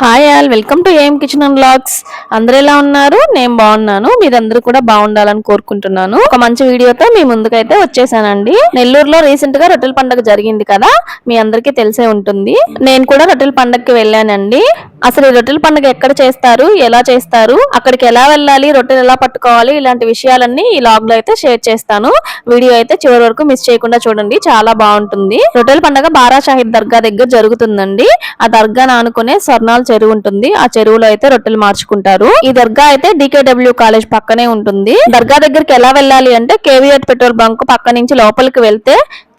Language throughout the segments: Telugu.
Hi all, welcome to AM kitchen and vlogs. అందరూ ఎలా ఉన్నారు? నేను బాగున్నాను. మీరందరూ కూడా బాగుండాలని కోరుకుంటున్నాను. ఒక మంచి వీడియోతో మీ ముందుకైతే వచ్చేసానండి. నెల్లూరులో రీసెంట్ గా రొట్టెల పండుగ జరిగింది కదా, మీ అందరికీ తెలిసే ఉంటుంది. నేను కూడా రొట్టెల పండుగకి వెళ్ళానండి. అసలు ఈ రొట్టెల పండుగ ఎక్కడ చేస్తారు, ఎలా చేస్తారు, అక్కడికి ఎలా వెళ్ళాలి, రొట్టెలు ఎలా పట్టుకోవాలి, ఇలాంటి విషయాలన్నీ ఈ లాగ్ లో అయితే షేర్ చేస్తాను. వీడియో అయితే చివరి వరకు మిస్ చేయకుండా చూడండి, చాలా బాగుంటుంది. రొట్టెల పండుగ బారా షాహిద్ దర్గా దగ్గర జరుగుతుందండి. ఆ దర్గా ఆనుకునే స్వర్ణాల చెరువు ఉంటుంది. ఆ చెరువులో అయితే రొట్టెలు మార్చుకుంటారు. ఈ దర్గా అయితే DKW కాలేజ్ పక్కనే ఉంటుంది. దర్గా దగ్గరికి ఎలా వెళ్ళాలి అంటే కేవీఆర్ పెట్రోల్ బంక్ పక్క నుంచి లోపలికి వెళ్తే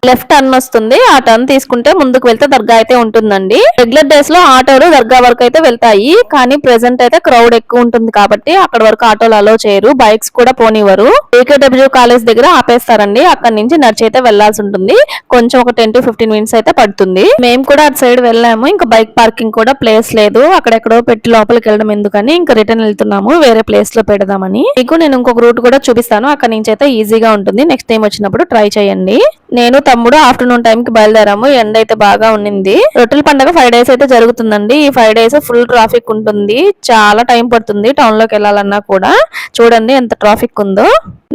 లెఫ్ట్ టర్న్ వస్తుంది. ఆ టర్న్ తీసుకుంటే ముందుకు వెళ్తే దర్గా అయితే ఉంటుందండి. రెగ్యులర్ డేస్ లో ఆటోలు దర్గా వరకు అయితే వెళ్తాయి, కానీ ప్రెసెంట్ అయితే క్రౌడ్ ఎక్కువ ఉంటుంది కాబట్టి అక్కడ వరకు ఆటోలు అలో చేయరు, బైక్స్ కూడా పోనివ్వరు. DKW కాలేజ్ దగ్గర ఆపేస్తారండి. అక్కడ నుంచి నడిచి అయితే వెళ్లాల్సి ఉంటుంది. కొంచెం ఒక 10 to 15 మినిట్స్ అయితే పడుతుంది. మేము కూడా అటు సైడ్ వెళ్ళాము. ఇంకా బైక్ పార్కింగ్ కూడా ప్లేస్ లేదు, అక్కడెక్కడో పెట్టి లోపలికి వెళ్ళడం ఎందుకని ఇంకా రిటర్న్ వెళ్తున్నాము, వేరే ప్లేస్ లో పెడదామని. మీకు నేను ఇంకొక రూట్ కూడా చూపిస్తాను, అక్కడ నుంచి అయితే ఈజీగా ఉంటుంది. నెక్స్ట్ టైం వచ్చినప్పుడు ట్రై చేయండి. నేను తమ్ముడు ఆఫ్టర్నూన్ టైం కి బయలుదేరాము. ఎండ అయితే బాగా ఉండింది. రొట్టెల పండుగ 5 days అయితే జరుగుతుందండి. ఈ 5 days ఫుల్ ట్రాఫిక్ ఉంటుంది, చాలా టైం పడుతుంది టౌన్ లోకి వెళ్ళాలన్నా కూడా. చూడండి ఎంత ట్రాఫిక్ ఉందో.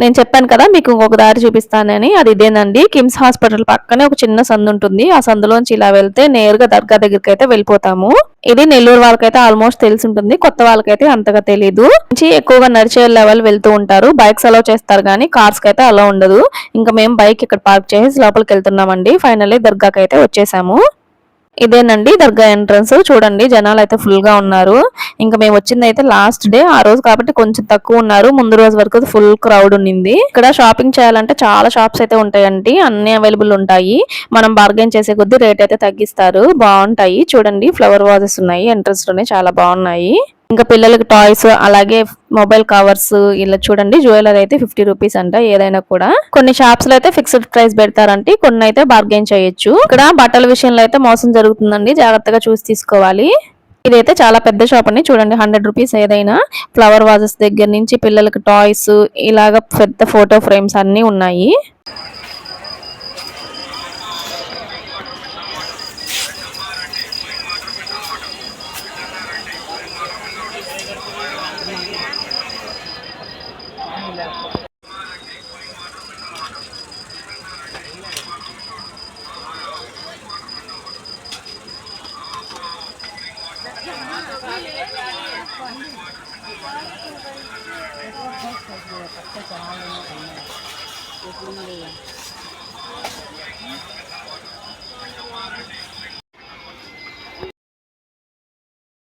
నేను చెప్పాను కదా మీకు ఇంకొక దారి చూపిస్తానని, అది ఇదేనండి. కిమ్స్ హాస్పిటల్ పక్కనే ఒక చిన్న సందు ఉంటుంది. ఆ సందులోంచి ఇలా వెళ్తే నేరుగా దర్గా దగ్గరికి అయితే వెళ్ళిపోతాము. ఇది నెల్లూరు వాళ్ళకైతే ఆల్మోస్ట్ తెలిసి ఉంటుంది, కొత్త వాళ్ళకైతే అంతగా తెలీదు. ఎక్కువగా నడిచే లెవెల్ వెళ్తూ ఉంటారు. బైక్స్ అలౌ చేస్తారు కానీ కార్స్ కి అయితే అలా ఉండదు. ఇంకా మేము బైక్ ఇక్కడ పార్క్ చేసి లోపలికి వెళ్తున్నామండి. ఫైనల్లీ దర్గాకి అయితే వచ్చేసాము. ఇదేనండి దర్గా ఎంట్రన్స్. చూడండి జనాలు అయితే ఫుల్ గా ఉన్నారు. ఇంకా మేము వచ్చింది అయితే లాస్ట్ డే, ఆ రోజు కాబట్టి కొంచెం తక్కువ ఉన్నారు. ముందు రోజు వరకు ఫుల్ క్రౌడ్ ఉన్నింది. ఇక్కడ షాపింగ్ చేయాలంటే చాలా షాప్స్ అయితే ఉంటాయండి, అన్ని అవైలబుల్ ఉంటాయి. మనం బార్గెన్ చేసే కొద్దీ రేట్ అయితే తగ్గిస్తారు. బాగుంటాయి. చూడండి ఫ్లవర్ వాజెస్ ఉన్నాయి ఎంట్రన్స్ లోనే, చాలా బాగున్నాయి. ఇంకా పిల్లలకి టాయ్స్, అలాగే మొబైల్ కవర్స్, ఇలా చూడండి. జ్యువెలరీ అయితే 50 రూపీస్ అంట ఏదైనా కూడా. కొన్ని షాప్స్ లో అయితే ఫిక్స్డ్ ప్రైస్ పెడతారంటే, కొన్ని అయితే బార్గెన్ చేయొచ్చు. ఇక్కడ బట్టల విషయంలో అయితే మోసం జరుగుతుందండి, జాగ్రత్తగా చూసి తీసుకోవాలి. ఇదైతే చాలా పెద్ద షాప్ అండి. చూడండి 100 రూపీస్ ఏదైనా. ఫ్లవర్ వాజెస్ దగ్గర నుంచి పిల్లలకి టాయ్స్, ఇలాగ పెద్ద ఫోటో ఫ్రేమ్స్ అన్ని ఉన్నాయి.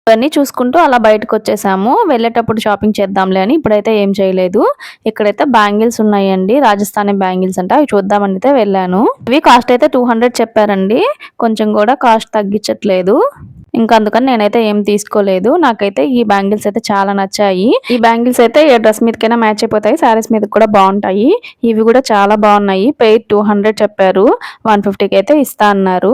ఇవన్నీ చూసుకుంటూ అలా బయటకు వచ్చేసాము. వెళ్ళేటప్పుడు షాపింగ్ చేద్దాంలే అని ఇప్పుడైతే ఏం చేయలేదు. ఇక్కడైతే బ్యాంగిల్స్ ఉన్నాయండి, రాజస్థానీ బ్యాంగిల్స్ అంట. అవి చూద్దామని అయితే వెళ్ళాను. ఇవి కాస్ట్ అయితే 200 చెప్పారండి, కొంచెం కూడా కాస్ట్ తగ్గించట్లేదు. ఇంకా అందుకని నేనైతే ఏం తీసుకోలేదు. నాకైతే ఈ బ్యాంగిల్స్ అయితే చాలా నచ్చాయి. ఈ బ్యాంగిల్స్ అయితే ఏ డ్రెస్ మీదకైనా మ్యాచ్ అయిపోతాయి, శారీస్ మీద కూడా బాగుంటాయి. ఇవి కూడా చాలా బాగున్నాయి. పెయిర్ 200 చెప్పారు, 150కి అయితే ఇస్తా అన్నారు.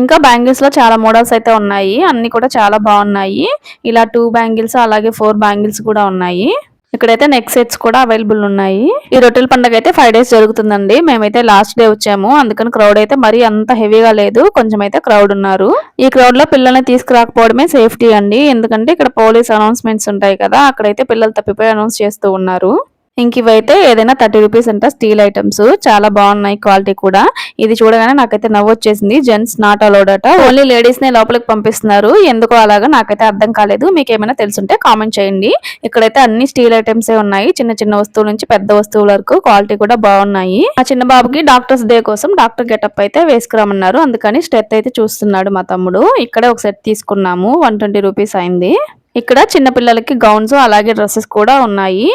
ఇంకా బ్యాంగిల్స్ లో చాలా మోడల్స్ అయితే ఉన్నాయి, అన్ని కూడా చాలా బాగున్నాయి. ఇలా 2 బ్యాంగిల్స్, అలాగే 4 బ్యాంగిల్స్ కూడా ఉన్నాయి. ఇక్కడైతే నెక్ సెట్స్ కూడా అవైలబుల్ ఉన్నాయి. ఈ రొట్టెల పండుగ అయితే 5 days జరుగుతుందండి. మేమైతే లాస్ట్ డే వచ్చాము, అందుకని క్రౌడ్ అయితే మరీ అంత హెవీగా లేదు, కొంచెం అయితే క్రౌడ్ ఉన్నారు. ఈ క్రౌడ్ లో పిల్లల్ని తీసుకురాకపోవడమే సేఫ్టీ అండి, ఎందుకంటే ఇక్కడ పోలీస్ అనౌన్స్మెంట్స్ ఉంటాయి కదా, అక్కడైతే పిల్లలు తప్పిపోయి అనౌన్స్ చేస్తూ ఉన్నారు. ఇంక ఇవైతే ఏదైనా 30 రూపీస్ అంట, స్టీల్ ఐటమ్స్ చాలా బాగున్నాయి, క్వాలిటీ కూడా. ఇది చూడగానే నాకైతే నవ్వు వచ్చేసింది. జెంట్స్ నాట్ అలౌడ్ అట, ఓన్లీ లేడీస్ నే లోపలికి పంపిస్తున్నారు. ఎందుకో అలాగా నాకైతే అర్థం కాలేదు. మీకు ఏమైనా తెలుసుంటే కామెంట్ చేయండి. ఇక్కడైతే అన్ని స్టీల్ ఐటమ్స్ ఉన్నాయి, చిన్న చిన్న వస్తువుల నుంచి పెద్ద వస్తువుల వరకు. క్వాలిటీ కూడా బాగున్నాయి. ఆ చిన్న బాబుకి డాక్టర్స్ డే కోసం డాక్టర్ గెటప్ అయితే వేసుకురామన్నారు, అందుకని స్టెత్ అయితే చూస్తున్నాడు మా తమ్ముడు. ఇక్కడే ఒక సెట్ తీసుకున్నాము, 120 రూపీస్ అయింది. ఇక్కడ చిన్న పిల్లలకి గౌన్స్, అలాగే డ్రెస్సెస్ కూడా ఉన్నాయి.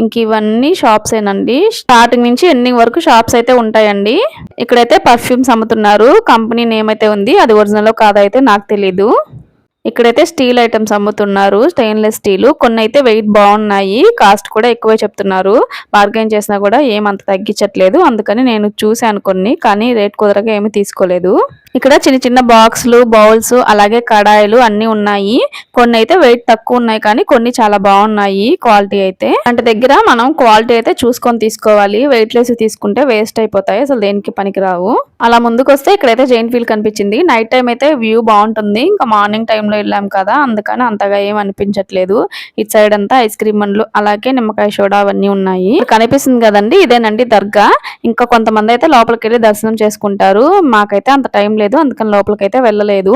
ఇంక ఇవన్నీ షాప్స్ ఏనండి, స్టార్టింగ్ నుంచి ఎండింగ్ వరకు షాప్స్ అయితే ఉంటాయండి. ఇక్కడైతే పర్ఫ్యూమ్స్ అమ్ముతున్నారు, కంపెనీ నేమ్ అయితే ఉంది, అది ఒరిజినల్ కాదైతే నాకు తెలీదు. ఇక్కడైతే స్టీల్ ఐటమ్స్ అమ్ముతున్నారు, స్టెయిన్లెస్ స్టీల్. కొన్ని అయితే వెయిట్ బాగున్నాయి, కాస్ట్ కూడా ఎక్కువే చెప్తున్నారు. బార్గెన్ చేసినా కూడా ఏమంత తగ్గించట్లేదు, అందుకని నేను చూశాను కొన్ని, కానీ రేట్ కుదరగా ఏమీ తీసుకోలేదు. ఇక్కడ చిన్న చిన్న బాక్సులు, బౌల్స్, అలాగే కడాయిలు అన్ని ఉన్నాయి. కొన్ని అయితే వెయిట్ తక్కువ ఉన్నాయి, కానీ కొన్ని చాలా బాగున్నాయి క్వాలిటీ అయితే. అంటే దగ్గర మనం క్వాలిటీ అయితే చూసుకొని తీసుకోవాలి. వెయిట్ లెస్ తీసుకుంటే వేస్ట్ అయిపోతాయి, అసలు దేనికి పనికిరావు. అలా ముందుకు వస్తే ఇక్కడైతే జైంట్ వీల్ కనిపించింది. నైట్ టైం అయితే వ్యూ బాగుంటుంది. ఇంకా మార్నింగ్ టైంలో వెళ్ళాం కదా, అందుకని అంతగా ఏం అనిపించట్లేదు. ఇటు సైడ్ అంతా ఐస్ క్రీమ్ బండ్లు, అలాగే నిమ్మకాయ సోడా అవన్నీ ఉన్నాయి. కనిపిస్తుంది కదండి, ఇదేనండి దర్గా. ఇంకా కొంతమంది అయితే లోపలికి వెళ్ళి దర్శనం చేసుకుంటారు. మాకైతే అంత టైం లేదు, అందుకని లోపలికి అయితే వెళ్ళలేదు.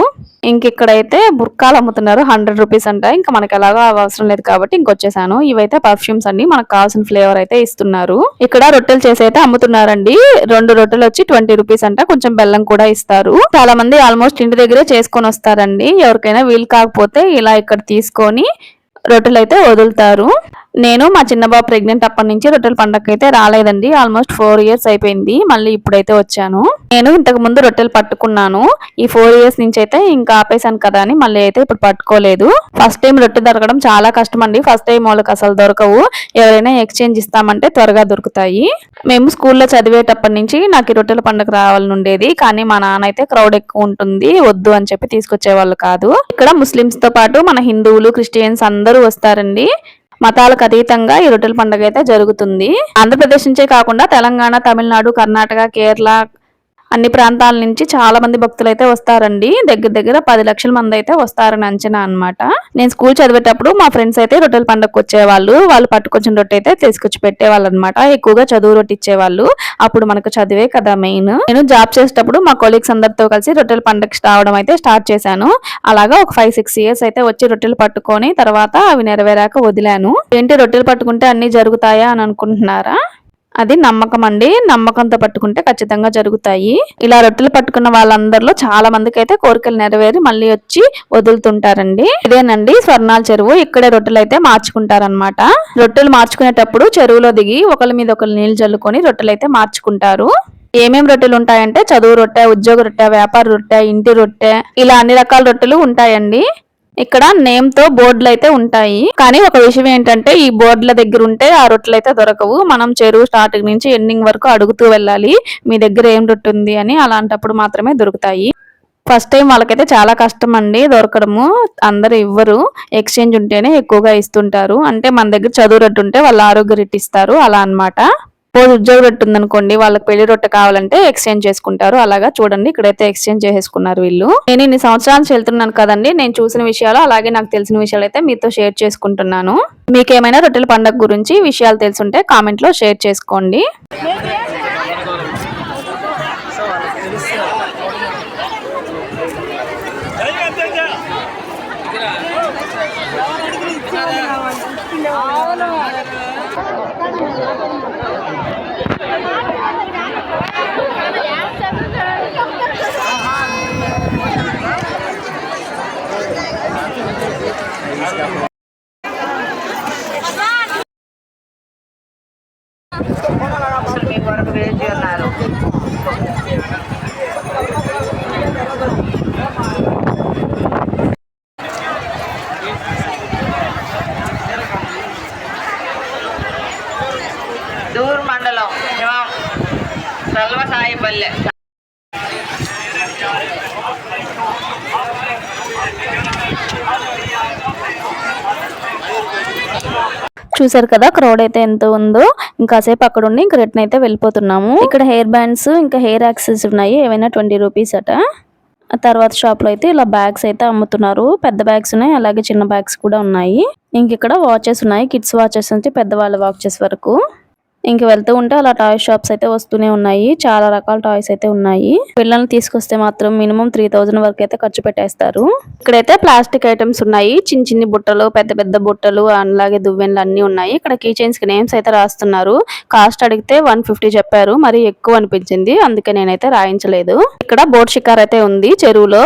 ఇక్కడైతే బుర్కాలు అమ్ముతున్నారు, 100 రూపీస్ అంట. ఇంకా మనకి ఎలాగో అవసరం లేదు కాబట్టి ఇంకొచ్చేసాను. ఇవైతే పర్ఫ్యూమ్స్ అండి, మనకు కావాల్సిన ఫ్లేవర్ అయితే ఇస్తున్నారు. ఇక్కడ రొట్టెలు చేసి అయితే అమ్ముతున్నారండి. 2 రొట్టెలు వచ్చి 20 రూపీస్ అంట. కొంచెం బెల్లం కూడా ఇస్తారు. చాలా మంది ఆల్మోస్ట్ ఇంటి దగ్గరే చేసుకొని వస్తారండి. ఎవరికైనా వీలు కాకపోతే ఇలా ఇక్కడ తీసుకొని రొట్టెలు అయితే వదులుతారు. నేను మా చిన్న బాబు ప్రెగ్నెంట్ అప్పటి నుంచి రొట్టెల పండగకి అయితే రాలేదండి. ఆల్మోస్ట్ 4 ఇయర్స్ అయిపోయింది. మళ్ళీ ఇప్పుడైతే వచ్చాను. నేను ఇంతకు ముందు రొట్టెలు పట్టుకున్నాను. ఈ 4 ఇయర్స్ నుంచి అయితే ఇంకా ఆపేసాను కదా అని మళ్ళీ అయితే ఇప్పుడు పట్టుకోలేదు. ఫస్ట్ టైం రొట్టె దొరకడం చాలా కష్టం అండి. ఫస్ట్ టైం వాళ్ళకి అసలు దొరకవు. ఎవరైనా ఎక్స్చేంజ్ ఇస్తామంటే త్వరగా దొరుకుతాయి. మేము స్కూల్లో చదివేటప్పటి నుంచి నాకు ఈ రొట్టెల పండుగ రావాలని ఉండేది. కానీ మా నాన్న అయితే క్రౌడ్ ఎక్కువ ఉంటుంది, వద్దు అని చెప్పి తీసుకొచ్చేవాళ్ళు కాదు. ఇక్కడ ముస్లిమ్స్ తో పాటు మన హిందువులు, క్రిస్టియన్స్ అందరూ వస్తారండి. మతాలకు అతీతంగా ఈ రొట్టెల పండుగ అయితే జరుగుతుంది. ఆంధ్రప్రదేశ్ నుంచే కాకుండా తెలంగాణ, తమిళనాడు, కర్ణాటక, కేరళ అన్ని ప్రాంతాల నుంచి చాలా మంది భక్తులు అయితే వస్తారండి. దగ్గర 10 లక్షల మంది అయితే వస్తారని అంచనా అన్నమాట. నేను స్కూల్ చదివేటప్పుడు మా ఫ్రెండ్స్ అయితే రొట్టెల పండుగకు వచ్చేవాళ్ళు. వాళ్ళు పట్టుకొచ్చిన రొట్టె అయితే తీసుకొచ్చి పెట్టేవాళ్ళు అనమాట. ఎక్కువగా చదువు రొట్టె ఇచ్చేవాళ్ళు. అప్పుడు మనకు చదివే కదా మెయిన్. నేను జాబ్ చేసేటప్పుడు మా కొలీగ్స్ అందరితో కలిసి రొట్టెల పండుగకి రావడం అయితే స్టార్ట్ చేశాను. అలాగా ఒక 5-6 ఇయర్స్ అయితే వచ్చి రొట్టెలు పట్టుకొని తర్వాత అవి నెరవేరాక వదిలాను. ఏంటి రొట్టెలు పట్టుకుంటే అన్ని జరుగుతాయా అని అనుకుంటున్నారా? అది నమ్మకం అండి. నమ్మకంతో పట్టుకుంటే ఖచ్చితంగా జరుగుతాయి. ఇలా రొట్టెలు పట్టుకున్న వాళ్ళందరిలో చాలా మందికి అయితే కోరికలు నెరవేరి మళ్ళీ వచ్చి వదులుతుంటారండి. ఇదేనండి స్వర్ణాల చెరువు. ఇక్కడే రొట్టెలు అయితే మార్చుకుంటారనమాట. రొట్టెలు మార్చుకునేటప్పుడు చెరువులో దిగి ఒకరి మీద ఒకరు నీళ్లు జల్లుకొని రొట్టెలు అయితే మార్చుకుంటారు. ఏమేం రొట్టెలు ఉంటాయంటే చదువు రొట్టె, ఉద్యోగ రొట్టె, వ్యాపార రొట్టె, ఇంటి రొట్టె, ఇలా అన్ని రకాల రొట్టెలు ఉంటాయండి. ఇక్కడ నేమ్ తో బోర్డులు అయితే ఉంటాయి. కానీ ఒక విషయం ఏంటంటే ఈ బోర్డుల దగ్గర ఉంటే ఆ రొట్టెలు అయితే దొరకవు. మనం చెరువు స్టార్టింగ్ నుంచి ఎండింగ్ వరకు అడుగుతూ వెళ్ళాలి, మీ దగ్గర ఏం రొట్టె ఉంది అని. అలాంటప్పుడు మాత్రమే దొరుకుతాయి. ఫస్ట్ టైం వాళ్ళకైతే చాలా కష్టం అండి దొరకడము. అందరు ఇవ్వరు, ఎక్స్చేంజ్ ఉంటేనే ఎక్కువగా ఇస్తుంటారు. అంటే మన దగ్గర చదువు రొట్టె ఉంటే వాళ్ళు ఆరోగ్య రొట్టె ఇస్తారు, అలా అన్నమాట. ఉద్యోగ రొట్టె ఉందనుకోండి, వాళ్ళకి పెళ్లి రొట్టె కావాలంటే ఎక్స్చేంజ్ చేసుకుంటారు. అలాగా చూడండి ఇక్కడైతే ఎక్స్చేంజ్ చేసేసుకున్నారు వీళ్ళు. నేను ఇన్ని సంవత్సరాలు వెళ్తున్నాను కదండి, నేను చూసిన విషయాలు అలాగే నాకు తెలిసిన విషయాలు అయితే మీతో షేర్ చేసుకుంటున్నాను. మీకేమైనా రొట్టెల పండుగ గురించి విషయాలు తెలుసుంటే కామెంట్ లో షేర్ చేసుకోండి. మీ కొరకు వేచి ఉన్నారు. దూర్ మండలం సల్వసాయిపల్లె. చూసారు కదా క్రౌడ్ అయితే ఎంత ఉందో. ఇంకాసేపు అక్కడ ఉండి ఇంక రిటర్న్ అయితే వెళ్ళిపోతున్నాము. ఇక్కడ హెయిర్ బ్యాండ్స్ ఇంకా హెయిర్ యాక్సెస్ ఉన్నాయి. ఏవైనా 20 రూపీస్ అట. ఆ తర్వాత షాప్ లో అయితే ఇలా బ్యాగ్స్ అయితే అమ్ముతున్నారు. పెద్ద బ్యాగ్స్ ఉన్నాయి, అలాగే చిన్న బ్యాగ్స్ కూడా ఉన్నాయి. ఇక్కడ వాచెస్ ఉన్నాయి. కిడ్స్ వాచెస్ నుంచి పెద్దవాళ్ళ వాచెస్ వరకు. వెళ్తూ ఉంటే అలా టాయ్ షాప్స్ అయితే వస్తూనే ఉన్నాయి. చాలా రకాల టాయ్స్ అయితే ఉన్నాయి. పిల్లల్ని తీసుకొస్తే మాత్రం మినిమం 3000 వరకు అయితే ఖర్చు పెట్టేస్తారు. ఇక్కడైతే ప్లాస్టిక్ ఐటమ్స్ ఉన్నాయి. చిన్ని బుట్టలు, పెద్ద బుట్టలు, అలాగే దువ్వెనలు అన్ని ఉన్నాయి. ఇక్కడ కీ చైన్స్ కి నేమ్స్ అయితే రాస్తున్నారు. కాస్ట్ అడిగితే 150 చెప్పారు. మరి ఎక్కువ అనిపించింది, అందుకే నేనైతే రాయించలేదు. ఇక్కడ బోట్ షికార్ అయితే ఉంది చెరువులో.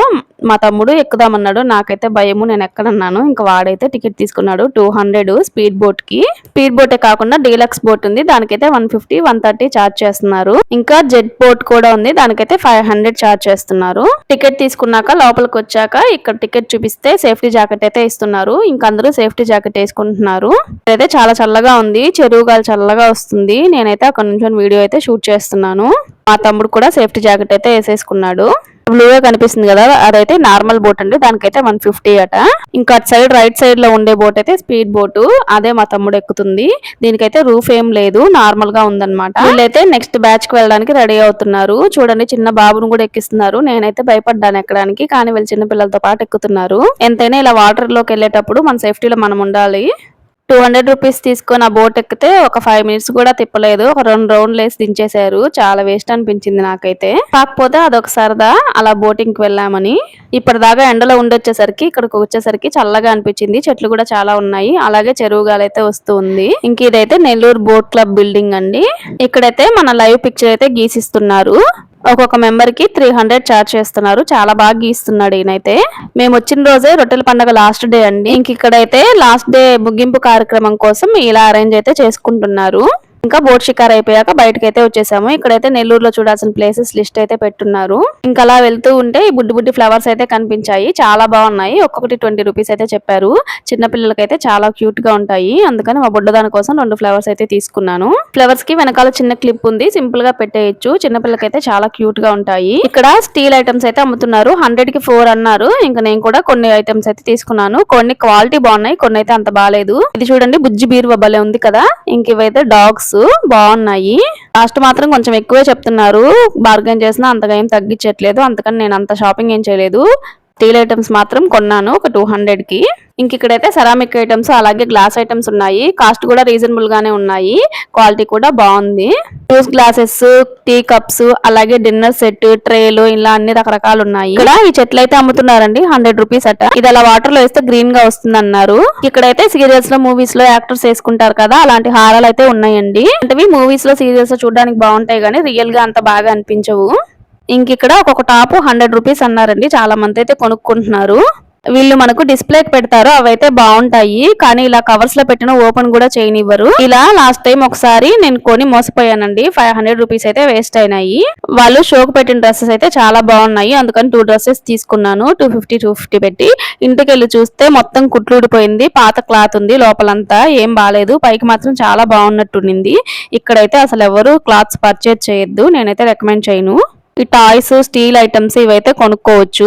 మా తమ్ముడు ఎక్కుదామన్నాడు, నాకైతే భయము, నేను ఎక్కడన్నాను. ఇంకా వాడైతే టికెట్ తీసుకున్నాడు 200 స్పీడ్ బోట్ కి. స్పీడ్ బోటే కాకుండా డీలక్స్ బోట్ ఉంది, దానికైతే 150, 130 చార్జ్ చేస్తున్నారు. ఇంకా జెట్ బోట్ కూడా ఉంది, దానికైతే 500 చార్జ్ చేస్తున్నారు. టికెట్ తీసుకున్నాక లోపలికి వచ్చాక ఇక్కడ టికెట్ చూపిస్తే సేఫ్టీ జాకెట్ అయితే ఇస్తున్నారు. ఇంకా అందరూ సేఫ్టీ జాకెట్ వేసుకుంటున్నారు. అయితే చాలా చల్లగా ఉంది, చెరువు గాలి చల్లగా వస్తుంది. నేనైతే అక్కడ నుంచి వీడియో అయితే షూట్ చేస్తున్నాను. మా తమ్ముడు కూడా సేఫ్టీ జాకెట్ అయితే వేసేసుకున్నాడు. బ్లూగా కనిపిస్తుంది కదా, అదైతే నార్మల్ బోట్ అండి. దానికైతే 150 అట. ఇంకా అటు సైడ్ రైట్ సైడ్ లో ఉండే బోట్ అయితే స్పీడ్ బోట్, అదే మా తమ్ముడు ఎక్కుతుంది. దీనికైతే రూఫ్ ఏం లేదు, నార్మల్ గా ఉందన్నమాట. వీళ్ళైతే నెక్స్ట్ బ్యాచ్ కి వెళ్ళడానికి రెడీ అవుతున్నారు. చూడండి, చిన్న బాబును కూడా ఎక్కిస్తున్నారు. నేనైతే భయపడ్డాను ఎక్కడానికి, కానీ వీళ్ళు చిన్న పిల్లలతో పాటు ఎక్కుతున్నారు. ఎంతైనా ఇలా వాటర్ లోకి వెళ్ళేటప్పుడు మన సేఫ్టీలో మనం ఉండాలి. 200 రూపీస్ తీసుకొని ఆ బోట్ ఎక్కితే ఒక 5 మినిట్స్ కూడా తిప్పలేదు. ఒక 2 రౌండ్లు వేసి దించేశారు. చాలా వేస్ట్ అనిపించింది నాకైతే. కాకపోతే అదొక సరదా అలా బోటింగ్ కి వెళ్ళామని. ఇప్పటిదాకా ఎండలో ఉండొచ్చేసరికి ఇక్కడికి వచ్చేసరికి చల్లగా అనిపించింది. చెట్లు కూడా చాలా ఉన్నాయి. అలాగే చెరువు గాలి అయితే వస్తూ ఉంది. ఇంక ఇదైతే నెల్లూరు బోట్ క్లబ్ బిల్డింగ్ అండి. ఇక్కడైతే మన లైవ్ పిక్చర్ అయితే గీసిస్తున్నారు. ఒక్కొక్క మెంబర్ కి 300 చార్జ్ చేస్తున్నారు. చాలా బాగా గీస్తున్నాడు ఈయనైతే. మేము వచ్చిన రోజే రొట్టెల పండుగ లాస్ట్ డే అండి. ఇంక ఇక్కడైతే లాస్ట్ డే ముగింపు కార్యక్రమం కోసం ఇలా అరేంజ్ అయితే చేసుకుంటున్నారు. ఇంకా బోట్ షికార్ అయిపోయాక బయటకు అయితే వచ్చేసాము. ఇక్కడైతే నెల్లూరులో చూడాల్సిన ప్లేసెస్ లిస్ట్ అయితే పెట్టున్నారు. ఇంకా అలా వెళ్తూ ఉంటే ఈ బుడ్డి బుడ్డి ఫ్లవర్స్ అయితే కనిపించాయి. చాలా బాగున్నాయి. ఒక్కొక్కటి 20 రూపీస్ అయితే చెప్పారు. చిన్న పిల్లలకైతే చాలా క్యూట్ గా ఉంటాయి. అందుకని మా బుడ్డదాని కోసం 2 ఫ్లవర్స్ అయితే తీసుకున్నాను. ఫ్లవర్స్ కి వెనకాల చిన్న క్లిప్ ఉంది, సింపుల్ గా పెట్టేయచ్చు. చిన్న పిల్లలకైతే చాలా క్యూట్ గా ఉంటాయి. ఇక్కడ స్టీల్ ఐటమ్స్ అయితే అమ్ముతున్నారు. 100 కి 4 అన్నారు. ఇంకా నేను కూడా కొన్ని ఐటమ్స్ అయితే తీసుకున్నాను. కొన్ని క్వాలిటీ బాగున్నాయి, కొన్ని అయితే అంత బాగాలేదు. ఇది చూడండి, బుజ్జి బీరు భలే ఉంది కదా. ఇంక ఇవైతే డాగ్స్ బాగున్నాయి. కాస్ట్ మాత్రం కొంచెం ఎక్కువే చెప్తున్నారు. బార్గెన్ చేసినా అంతగా ఏం తగ్గించట్లేదు. అందుకని నేను అంత షాపింగ్ ఏం చేయలేదు. స్టీల్ ఐటమ్స్ మాత్రం కొన్నాను ఒక 200 కి. ఇంక ఇక్కడైతే సెరామిక్ ఐటమ్స్ అలాగే గ్లాస్ ఐటమ్స్ ఉన్నాయి. కాస్ట్ కూడా రీజనబుల్ గానే ఉన్నాయి. క్వాలిటీ కూడా బాగుంది. జ్యూస్ గ్లాసెస్, టీ కప్స్, అలాగే డిన్నర్ సెట్, ట్రేలు, ఇలా అన్ని రకరకాలు ఉన్నాయి. ఇక్కడ ఈ చెట్లు అయితే అమ్ముతున్నారండి. 100 రూపీస్ అట. ఇది అలా వాటర్ లో వేస్తే గ్రీన్ గా వస్తుంది అన్నారు. ఇక్కడైతే సీరియల్స్ లో, మూవీస్ లో యాక్టర్స్ వేసుకుంటారు కదా, అలాంటి హారాలు అయితే ఉన్నాయండి. అంటే మూవీస్ లో, సీరియల్స్ లో చూడడానికి బాగుంటాయి కానీ రియల్ గా అంత బాగా అనిపించవు. ఇంక ఇక్కడ ఒక్కొక్క టాప్ 100 రూపీస్ అన్నారండి. చాలా మంది అయితే కొనుక్కుంటున్నారు. వీళ్ళు మనకు డిస్ప్లేకి పెడతారు, అవైతే బాగుంటాయి. కానీ ఇలా కవర్స్ లో పెట్టిన ఓపెన్ కూడా చేయనివ్వరు. ఇలా లాస్ట్ టైం ఒకసారి నేను కొని మోసపోయానండి. 500 రూపీస్ అయితే వేస్ట్ అయినాయి. వాళ్ళు షోకు పెట్టిన డ్రెస్సెస్ అయితే చాలా బాగున్నాయి. అందుకని 2 డ్రెస్సెస్ తీసుకున్నాను. 250 పెట్టి. ఇంటికి వెళ్ళి చూస్తే మొత్తం కుట్లు ఊడిపోయింది. పాత క్లాత్ ఉంది లోపలంతా. ఏం బాలేదు. పైకి మాత్రం చాలా బాగున్నట్టుండింది. ఇక్కడైతే అసలు ఎవరు క్లాత్స్ పర్చేజ్ చేయొద్దు. నేనైతే రికమెండ్ చేయను. ఈ టాయ్స్, స్టీల్ ఐటమ్స్ ఇవైతే కొనుక్కోవచ్చు.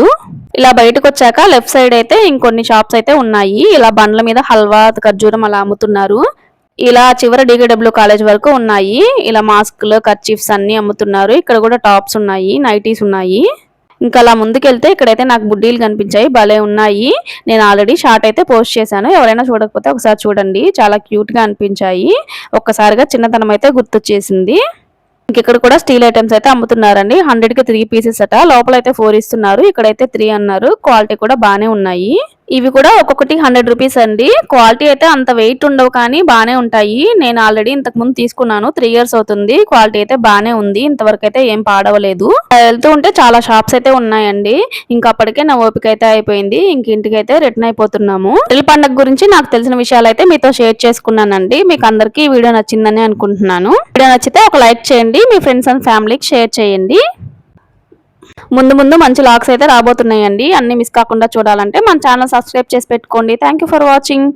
ఇలా బయటకు వచ్చాక లెఫ్ట్ సైడ్ అయితే ఇంకొన్ని షాప్స్ అయితే ఉన్నాయి. ఇలా బండ్ల మీద హల్వా, ఖర్జూరం అలా అమ్ముతున్నారు. ఇలా చివరి DKW కాలేజ్ వరకు ఉన్నాయి. ఇలా మాస్కులు, కర్చీఫ్స్ అన్ని అమ్ముతున్నారు. ఇక్కడ కూడా టాప్స్ ఉన్నాయి, నైటీస్ ఉన్నాయి. ఇంకా అలా ముందుకెళ్తే ఇక్కడైతే నాకు బుడ్డీలు కనిపించాయి. భలే ఉన్నాయి. నేను ఆల్రెడీ షార్ట్ అయితే పోస్ట్ చేశాను. ఎవరైనా చూడకపోతే ఒకసారి చూడండి. చాలా క్యూట్ గా అనిపించాయి. ఒక్కసారిగా చిన్నతనం అయితే గుర్తొచ్చేసింది. ఇక్కడ కూడా స్టీల్ ఐటమ్స్ అయితే అమ్ముతున్నారండి. 100 కి 3 పీసెస్ అట. లోపల అయితే 4 ఇస్తున్నారు. ఇక్కడైతే 3 అన్నారు. క్వాలిటీ కూడా బానే ఉన్నాయి. ఇవి కూడా ఒక్కొక్కటి 100 రూపీస్ అండి. క్వాలిటీ అయితే అంత వెయిట్ ఉండవు కానీ బానే ఉంటాయి. నేను ఆల్రెడీ ఇంతకు ముందు తీసుకున్నాను. 3 ఇయర్స్ అవుతుంది. క్వాలిటీ అయితే బానే ఉంది. ఇంతవరకు అయితే ఏం పాడవలేదు. వెళ్తూ ఉంటే చాలా షాప్స్ అయితే ఉన్నాయండి. ఇంకా అప్పటికే నా ఓపిక అయితే అయిపోయింది. ఇంక ఇంటికి అయితే రిటర్న్ అయిపోతున్నాము. రొట్టెల పండుగ గురించి నాకు తెలిసిన విషయాలు అయితే మీతో షేర్ చేసుకున్నానండి. మీకు అందరికీ వీడియో నచ్చిందని అనుకుంటున్నాను. వీడియో నచ్చితే ఒక లైక్ చేయండి. మీ ఫ్రెండ్స్ అండ్ ఫ్యామిలీకి షేర్ చేయండి. ముందు ముందు మంచి లాగ్స్ అయితే రాబోతున్నాయండి. అన్ని మిస్ కాకుండా చూడాలంటే మన ఛానల్ సబ్స్క్రైబ్ చేసి పెట్టుకోండి. Thank you for watching.